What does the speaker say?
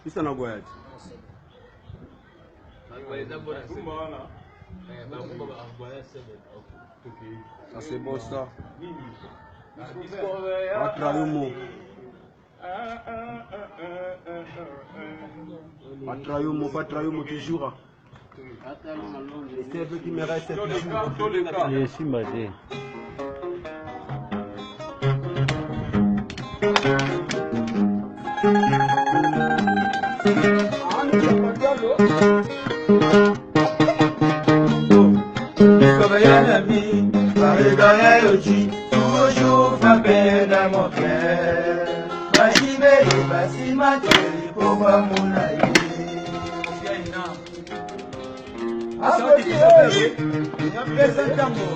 Isso não gosta. Ça c'est bon ça. Patrayumo toujours. C'est ce qui me reste toujours. Je suis basé. Toujours frappé dans mon cœur. Basi materi koba munaye. Asoti oyi, pesa tango.